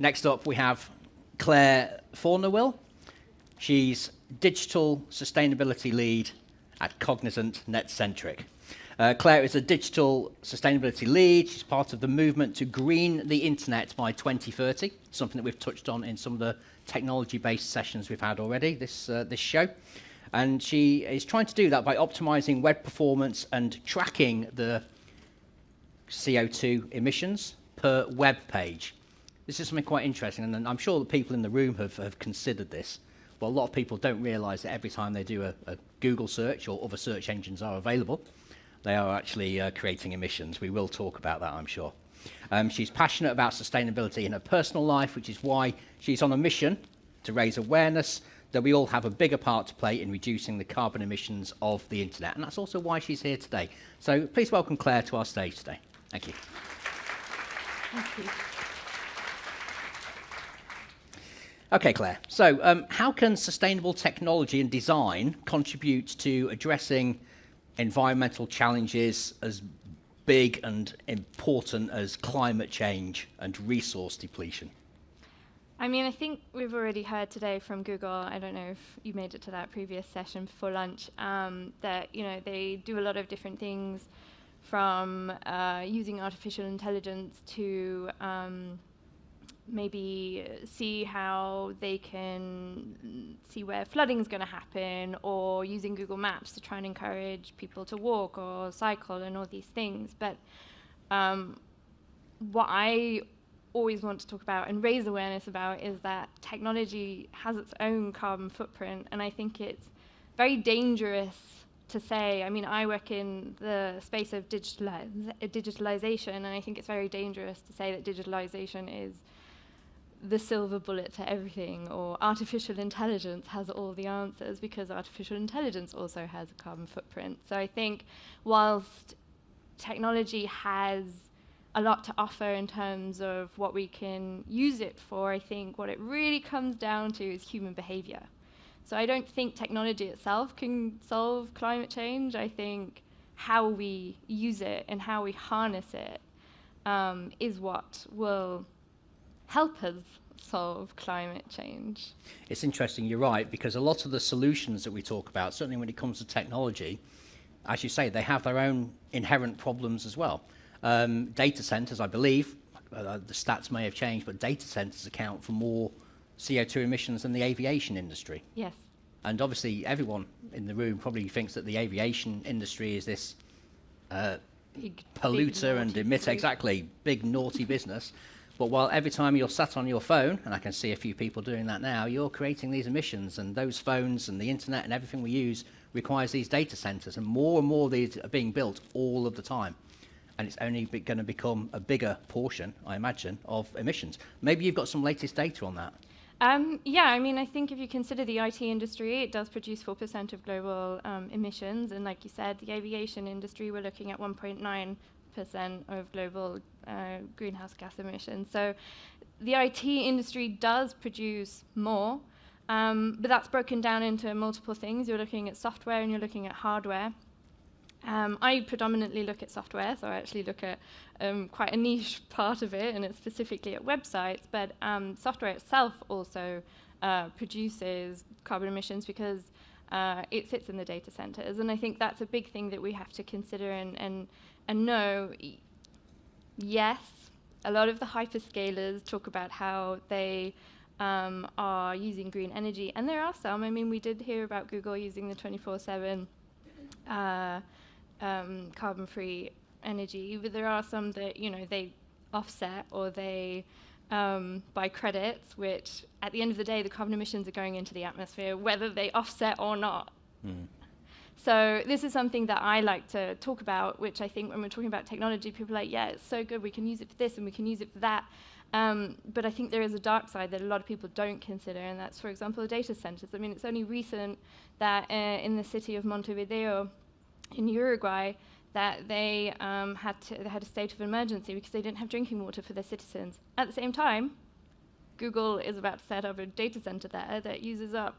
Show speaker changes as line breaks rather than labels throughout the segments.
Next up, we have Claire Thornewill. She's Digital Sustainability Lead at Cognizant Netcentric. Claire is a Digital Sustainability Lead. She's part of the movement to green the internet by 2030, something that we've touched on in some of the technology-based sessions we've had already this show. And she is trying to do that by optimizing web performance and tracking the CO2 emissions per web page. This is something quite interesting, and I'm sure that people in the room have considered this, but a lot of people don't realise that every time they do a Google search or other search engines are available, they are actually creating emissions. We will talk about that, I'm sure. She's passionate about sustainability in her personal life, which is why she's on a mission to raise awareness that we all have a bigger part to play in reducing the carbon emissions of the internet, and that's also why she's here today. So please welcome Claire to our stage today. Thank you.
Thank you.
Okay, Claire. So how can sustainable technology and design contribute to addressing environmental challenges as big and important as climate change and resource depletion?
I mean, I think we've already heard today from Google, I don't know if you made it to that previous session before lunch, that they do a lot of different things from using artificial intelligence to maybe see how they can see where flooding is going to happen, or using Google Maps to try and encourage people to walk or cycle and all these things. But what I always want to talk about and raise awareness about is that technology has its own carbon footprint, and I think it's very dangerous to say. I mean, I work in the space of digitalization, and I think it's very dangerous to say that digitalization is the silver bullet to everything, or artificial intelligence has all the answers, because artificial intelligence also has a carbon footprint. So I think whilst technology has a lot to offer in terms of what we can use it for, I think what it really comes down to is human behavior. So I don't think technology itself can solve climate change. I think how we use it and how we harness it is what will help us solve climate change.
It's interesting, you're right, because a lot of the solutions that we talk about, certainly when it comes to technology, as you say, they have their own inherent problems as well. Data centers, I believe, the stats may have changed, but data centers account for more CO2 emissions than the aviation industry.
Yes.
And obviously everyone in the room probably thinks that the aviation industry is this
Big
polluter and emitter, exactly, big naughty business. But while every time you're sat on your phone, and I can see a few people doing that now, you're creating these emissions, and those phones and the internet and everything we use requires these data centers, and more of these are being built all of the time. And it's only going to become a bigger portion, I imagine, of emissions. Maybe you've got some latest data on that.
Yeah, I mean, I think if you consider the IT industry, it does produce 4% of global emissions. And like you said, the aviation industry, we're looking at 1.9% of global greenhouse gas emissions. So the IT industry does produce more, but that's broken down into multiple things. You're looking at software and you're looking at hardware. I predominantly look at software, so I actually look at quite a niche part of it, and it's specifically at websites, but software itself also produces carbon emissions because it sits in the data centers, and I think that's a big thing that we have to consider and know. Yes, a lot of the hyperscalers talk about how they are using green energy, and there are some. I mean, we did hear about Google using the 24/7 carbon-free energy, but there are some that they offset or they buy credits, which at the end of the day, the carbon emissions are going into the atmosphere, whether they offset or not. Mm. So this is something that I like to talk about, which I think when we're talking about technology, people are like, yeah, it's so good, we can use it for this and we can use it for that. But I think there is a dark side that a lot of people don't consider, and that's, for example, data centers. I mean, it's only recent that in the city of Montevideo in Uruguay, that they had a state of emergency because they didn't have drinking water for their citizens. At the same time, Google is about to set up a data center there that uses up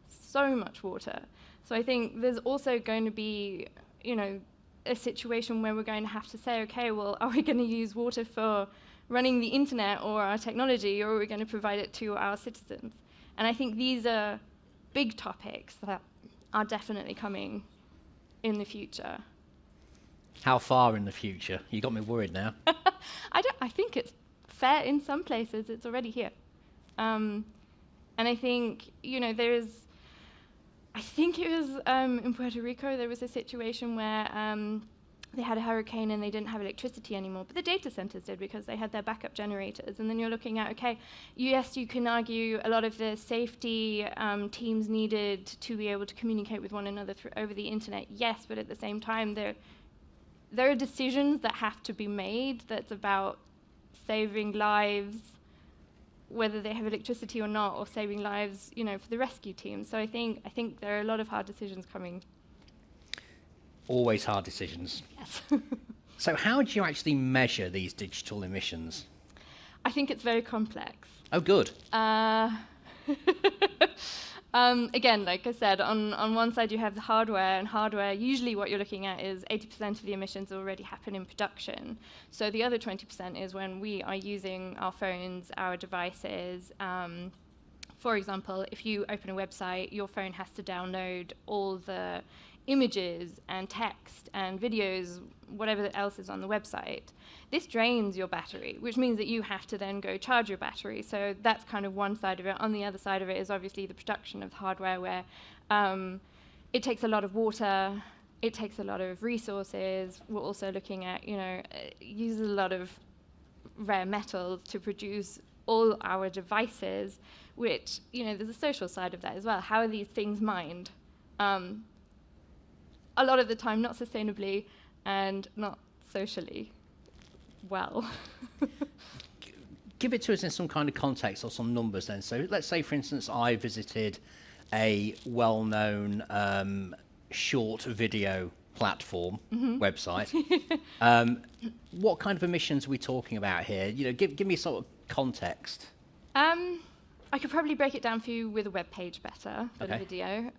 so much water. So I think there's also going to be, a situation where we're going to have to say, okay, well, are we going to use water for running the internet or our technology, or are we going to provide it to our citizens? And I think these are big topics that are definitely coming in the future.
How far in the future? You got me worried now.
I think it's fair in some places. It's already here. And I think, I think it was in Puerto Rico, there was a situation where they had a hurricane and they didn't have electricity anymore, but the data centers did because they had their backup generators. And then you're looking at, okay, yes, you can argue a lot of the safety teams needed to be able to communicate with one another over the internet, yes, but at the same time, there are decisions that have to be made that's about saving lives, whether they have electricity or not, or saving lives, for the rescue team. So I think there are a lot of hard decisions coming.
Always hard decisions.
Yes.
So how do you actually measure these digital emissions?
I think it's very complex.
Oh, good.
Again, like I said, on one side you have the hardware, and hardware, usually what you're looking at is 80% of the emissions already happen in production. So the other 20% is when we are using our phones, our devices. For example, if you open a website, your phone has to download all the images and text and videos, whatever else is on the website. This drains your battery, which means that you have to then go charge your battery. So that's kind of one side of it. On the other side of it is obviously the production of the hardware, where it takes a lot of water, it takes a lot of resources. We're also looking at, uses a lot of rare metals to produce all our devices, which, there's a social side of that as well. How are these things mined? A lot of the time not sustainably and not socially well.
Give it to us in some kind of context or some numbers then. So let's say, for instance, I visited a well-known short video platform website. What kind of emissions are we talking about here? Give me sort of context.
I could probably break it down for you with a web page better than a video.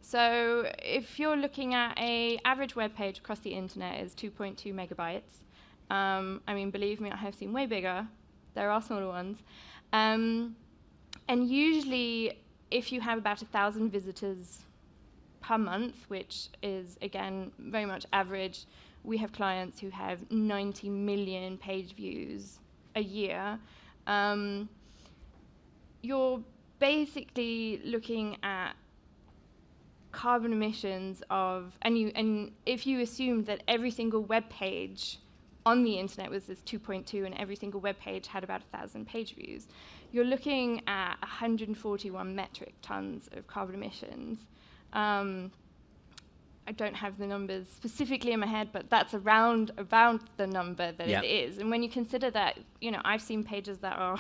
So if you're looking at an average web page across the internet is 2.2 megabytes. Believe me, I have seen way bigger. There are smaller ones. And usually, if you have about 1,000 visitors per month, which is, again, very much average, we have clients who have 90 million page views a year. You're basically looking at carbon emissions of, and if you assume that every single web page on the internet was this 2.2 and every single web page had about 1,000 page views, you're looking at 141 metric tons of carbon emissions. I don't have the numbers specifically in my head, but that's around the number that it is. And when you consider that, I've seen pages that are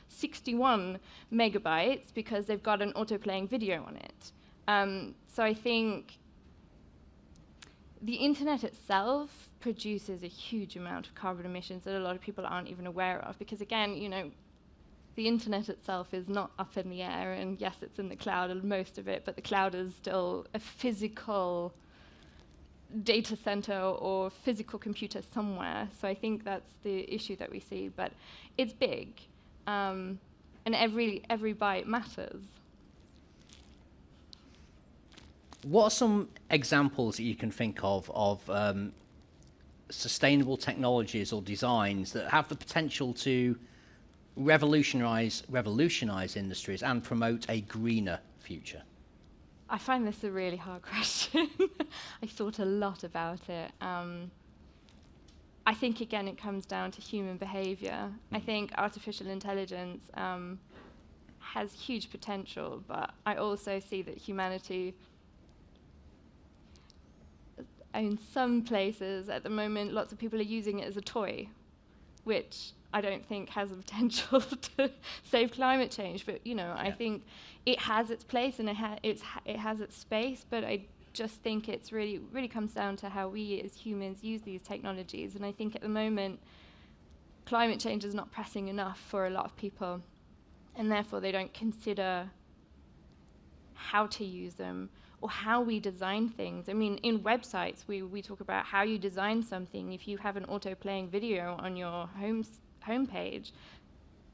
61 megabytes because they've got an auto-playing video on it. So I think the internet itself produces a huge amount of carbon emissions that a lot of people aren't even aware of, because again, the internet itself is not up in the air, and yes, it's in the cloud and most of it, but the cloud is still a physical data center or physical computer somewhere. So I think that's the issue that we see, but it's big, and every byte matters.
What are some examples that you can think of sustainable technologies or designs that have the potential to revolutionize industries and promote a greener future?
I find this a really hard question. I thought a lot about it. I think, again, it comes down to human behavior. I think artificial intelligence has huge potential, but I also see that humanity, in some places at the moment, lots of people are using it as a toy, which I don't think has the potential to save climate change. But I think it has its place and it has its space. But I just think it's really comes down to how we as humans use these technologies. And I think at the moment, climate change is not pressing enough for a lot of people, and therefore they don't consider how to use them or how we design things. I mean, in websites, we talk about how you design something. If you have an auto-playing video on your homepage,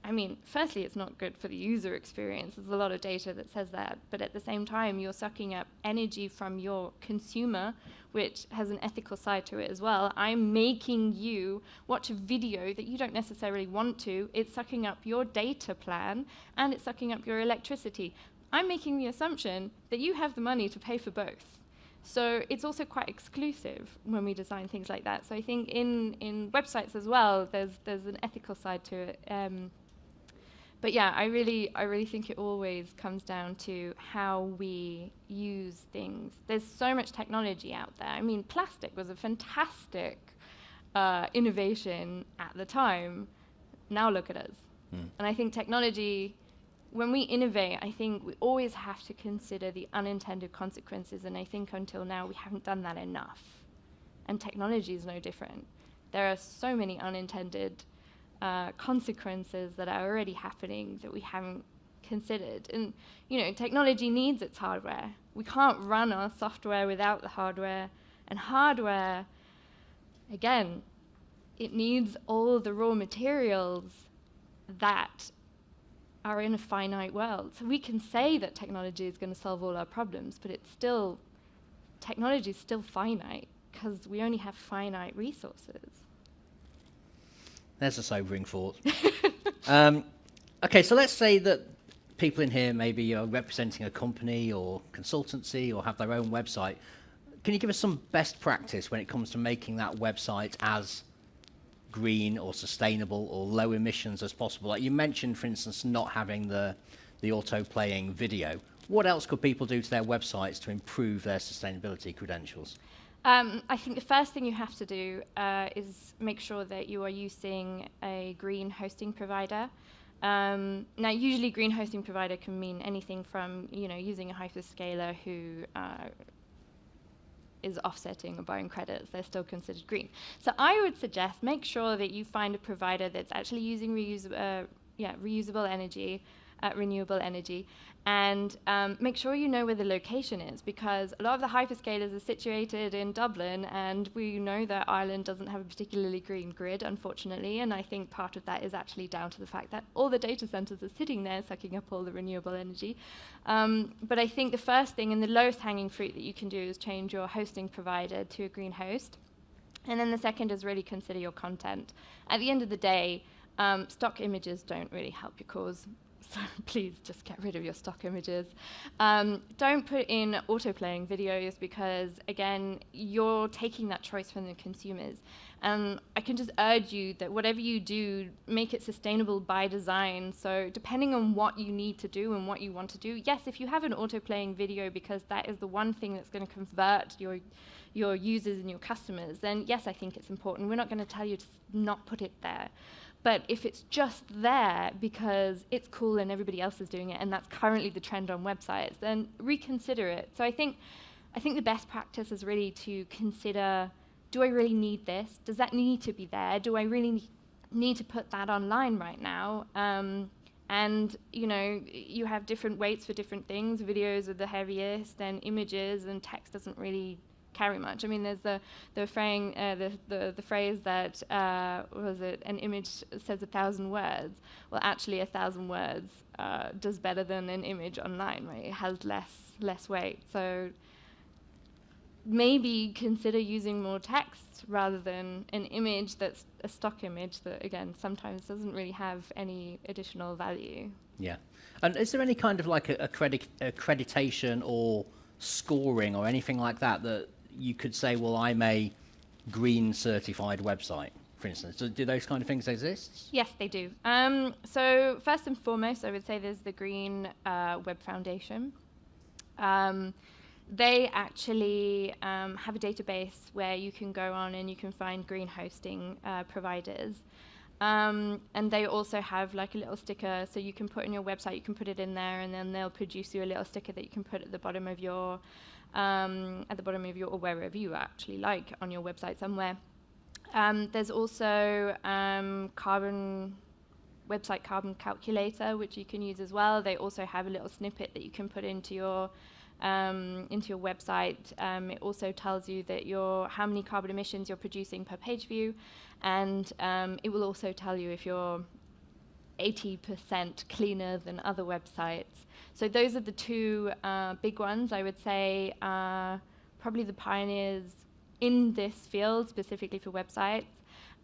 I mean, firstly, it's not good for the user experience. There's a lot of data that says that. But at the same time, you're sucking up energy from your consumer, which has an ethical side to it as well. I'm making you watch a video that you don't necessarily want to. It's sucking up your data plan, and it's sucking up your electricity. I'm making the assumption that you have the money to pay for both. So it's also quite exclusive when we design things like that. So I think in websites as well, there's an ethical side to it. But yeah, I really think it always comes down to how we use things. There's so much technology out there. I mean, plastic was a fantastic innovation at the time. Now look at us. And I think technology, when we innovate, I think we always have to consider the unintended consequences. And I think until now we haven't done that enough. And technology is no different. There are so many unintended consequences that are already happening that we haven't considered. And, you know, technology needs its hardware. We can't run our software without the hardware. And hardware, again, it needs all the raw materials that are in a finite world. So we can say that technology is going to solve all our problems, but it's still, technology is still finite because we only have finite resources.
There's a sobering thought. Okay, so let's say that people in here maybe are representing a company or consultancy or have their own website. Can you give us some best practice when it comes to making that website as green or sustainable or low emissions as possible? Like you mentioned, for instance, not having the auto-playing video. What else could people do to their websites to improve their sustainability credentials?
I think the first thing you have to do is make sure that you are using a green hosting provider. Now, usually green hosting provider can mean anything from, you know, using a hyperscaler who is offsetting or buying credits. They're still considered green. So I would suggest make sure that you find a provider that's actually using reusable energy, renewable energy, and make sure you know where the location is, because a lot of the hyperscalers are situated in Dublin, and we know that Ireland doesn't have a particularly green grid, unfortunately, and I think part of that is actually down to the fact that all the data centers are sitting there sucking up all the renewable energy. But I think the first thing and the lowest hanging fruit that you can do is change your hosting provider to a green host. And then the second is really consider your content. At the end of the day, stock images don't really help your cause. So please just get rid of your stock images. Don't put in auto-playing videos because, again, you're taking that choice from the consumers. I can just urge you that whatever you do, make it sustainable by design. So depending on what you need to do and what you want to do, yes, if you have an auto-playing video because that is the one thing that's going to convert your users and your customers, then yes, I think it's important. We're not going to tell you to not put it there. But if it's just there because it's cool and everybody else is doing it, and that's currently the trend on websites, then reconsider it. So I think the best practice is really to consider, do I really need this? Does that need to be there? Do I really need to put that online right now? And, you know, you have different weights for different things. Videos are the heaviest, and images and text doesn't really carry much. I mean, there's the phrase that was it? An image says 1,000 words. Well, actually, 1,000 words does better than an image online, right? It has less weight. So maybe consider using more text rather than an image that's a stock image that, again, sometimes doesn't really have any additional value. Yeah.
And is there any kind of like accreditation or scoring or anything like that that you could say, well, I'm a green certified website, for instance? Do those kind of things exist?
Yes, they do. So first and foremost, I would say there's the Green Web Foundation. They actually have a database where you can go on and you can find green hosting providers. And they also have like a little sticker, so you can put in your website, you can put it in there, and then they'll produce you a little sticker that you can put at the bottom of your or wherever you actually like on your website somewhere. There's also website carbon calculator, which you can use as well. They also have a little snippet that you can put into your into your website. It also tells you that how many carbon emissions you're producing per page view, and it will also tell you if you're 80% cleaner than other websites. So those are the two big ones, I would say, probably the pioneers in this field, specifically for websites.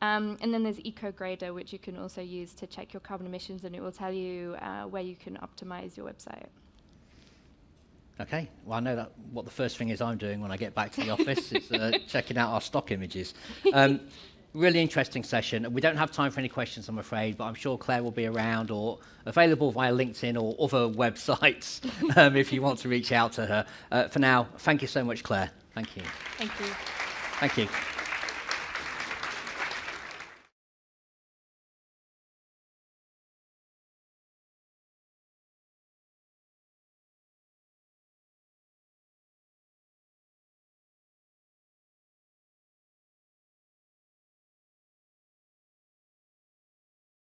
And then there's EcoGrader, which you can also use to check your carbon emissions, and it will tell you where you can optimize your website.
Okay, well, I know what the first thing is I'm doing when I get back to the office is checking out our stock images. Really interesting session. We don't have time for any questions, I'm afraid, but I'm sure Claire will be around or available via LinkedIn or other websites if you want to reach out to her. For now, thank you so much, Claire. Thank you.
Thank you.
Thank you.